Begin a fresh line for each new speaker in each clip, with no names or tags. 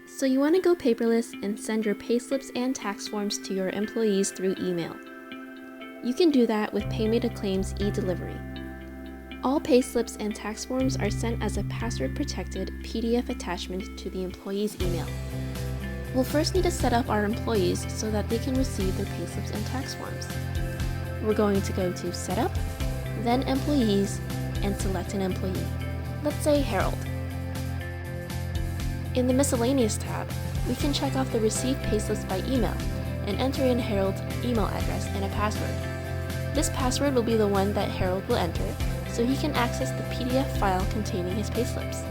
So you want to go paperless and send your payslips and tax forms to your employees through email. You can do that with Paymate Acclaim's eDelivery. All payslips and tax forms are sent as a password-protected PDF attachment to the employee's email. We'll first need to set up our employees so that they can receive their payslips and tax forms. We're going to go to Setup, then Employees, and select an employee. Let's say Harold. In the Miscellaneous tab, we can check off the received payslips by email and enter in Harold's email address and a password. This password will be the one that Harold will enter, so he can access the PDF file containing his payslips.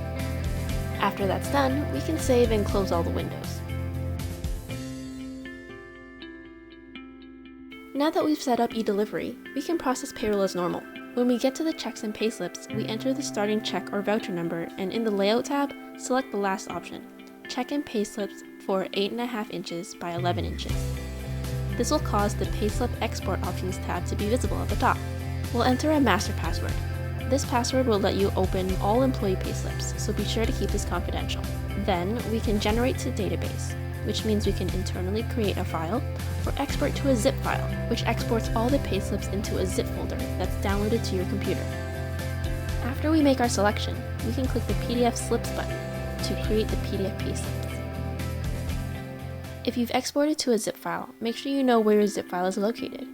After that's done, we can save and close all the windows. Now that we've set up eDelivery, we can process payroll as normal. When we get to the checks and payslips, we enter the starting check or voucher number, and in the Layout tab, select the last option, Check and Payslips for 8.5 inches by 11 inches. This will cause the Payslip Export Options tab to be visible at the top. We'll enter a master password. This password will let you open all employee payslips, so be sure to keep this confidential. Then, we can generate to database, which means we can internally create a file, or export to a zip file, which exports all the payslips into a zip folder that's downloaded to your computer. After we make our selection, we can click the PDF Slips button to create the PDF payslips. If you've exported to a zip file, make sure you know where your zip file is located.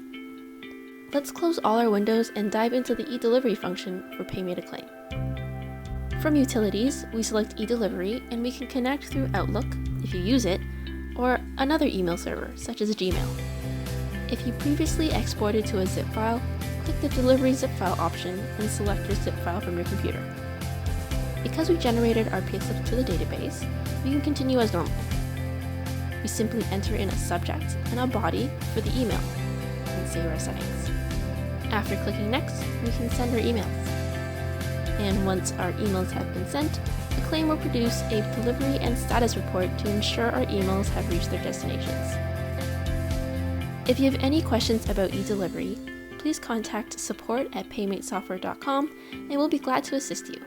Let's close all our windows and dive into the eDelivery function for Paymate Acclaim. From Utilities, we select eDelivery and we can connect through Outlook, if you use it, or another email server, such as Gmail. If you previously exported to a zip file, click the Delivery Zip File option and select your zip file from your computer. Because we generated our payslip to the database, we can continue as normal. We simply enter in a subject and a body for the email and save our settings. After clicking Next, we can send our emails. And once our emails have been sent, Acclaim will produce a delivery and status report to ensure our emails have reached their destinations. If you have any questions about eDelivery, please contact support@paymatesoftware.com and we'll be glad to assist you.